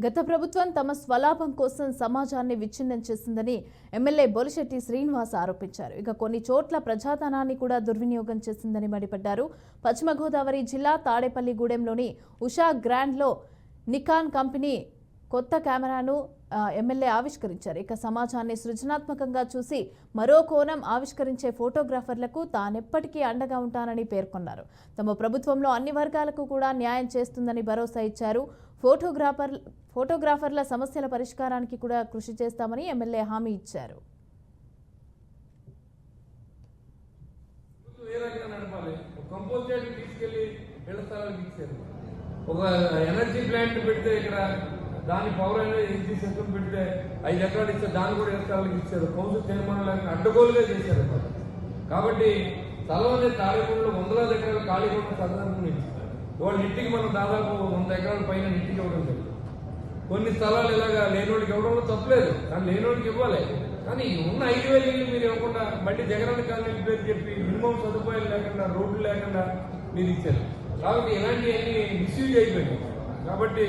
గత ప్రభుత్వం తమ స్వలాభం కోసం సమాజాన్ని విచ్ఛిన్నం చేసిందని ఎమ్మెల్యే బొలిశెట్టి శ్రీనివాస్ ఆరోపించారు. ఇక కొన్ని చోట్ల ప్రజాధనాన్ని కూడా దుర్వినియోగం చేసిందని మండిపడ్డారు. పశ్చిమ గోదావరి జిల్లా తాడేపల్లిగూడెంలోని ఉషా గ్రాండ్లో నికాన్ కంపెనీ కొత్త కెమెరాను ఎమ్మెల్యే ఆవిష్కరించారు. ఇక సమాజాన్ని సృజనాత్మకంగా చూసి మరో కోణం ఆవిష్కరించే ఫోటోగ్రాఫర్లకు తానెప్పటికీ అండగా ఉంటానని పేర్కొన్నారు. తమ ప్రభుత్వంలో అన్ని వర్గాలకు కూడా న్యాయం చేస్తుందని భరోసా ఇచ్చారు. ఫోటోగ్రాఫర్ల సమస్యల పరిష్కారానికి కూడా కృషి చేస్తామని ఎమ్మెల్యే హామీ ఇచ్చారు. ఒక ఎనర్జీ ప్లాంట్ పెడితే ఇక్కడ దాని పవర్ అనేది సిస్టమ్ పెడితే 5 ఎకరాలు ఇచ్చారు, దాన్ని కూడా 2 ఎకరాలకు ఇచ్చారు. కౌన్సిల్ తీర్మానాలు అడ్డగోలుగా చేశారు. కాబట్టి స్థలం అనేది తాడేపల్లిలో 100 ఎకరాలు ఖాళీ ఉన్న సందర్భం ఇచ్చారు. వాళ్ళ ఇంటికి మనం దాదాపు 100 ఎకరాల పైన ఇంటికి ఇవ్వడం జరిగింది. కొన్ని స్థలాలు ఇలాగా లేనోడికి ఇవ్వడంలో తప్పలేదు, కానీ లేనోడికి ఇవ్వాలి. కానీ ఉన్న 5,000 ఇల్లు మీరు ఇవ్వకుండా మళ్ళీ జగనన్న కాలనీ పేరు చెప్పి మినిమం సదుపాయాలు లేకుండా రోడ్లు లేకుండా మీరు ఇచ్చారు. కాబట్టి ఇలాంటివన్నీ మిస్యూజ్ అయిపోయినాయి. కాబట్టి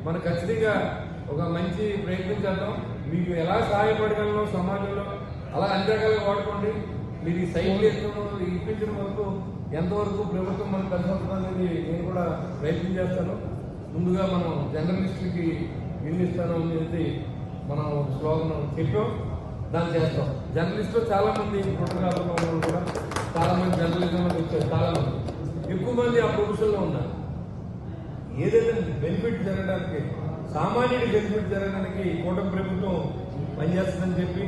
మనం ఖచ్చితంగా ఒక మంచి ప్రయత్నం చేద్దాం. మీకు ఎలా సహాయపడగలను సమాజంలో అలా అన్ని రకాలుగా వాడుకోండి. మీరు ఈ సైట్లు ఇప్పించిన వరకు ఎంతవరకు ప్రభుత్వం మనకు కలిసి వస్తుందనేది నేను కూడా ప్రయత్నం చేస్తాను. ముందుగా మనం జర్నలిస్టులకి ఇల్లు ఇస్తాను అనేది మనం స్లోగన్ చెప్పాం, దాన్ని చేస్తాం. జర్నలిస్టులు చాలా మంది ఫోటోగ్రాఫర్లు కూడా చాలా మంది జర్నలిజంలో వచ్చారు. చాలా మంది ఎక్కువ మంది ఆ ప్రొఫెషన్లో ఉన్నారు. ఏదైనా బెనిఫిట్ జరగడానికి, సామాన్యుడి బెనిఫిట్ జరగడానికి కూటమి ప్రభుత్వం పనిచేస్తుందని చెప్పి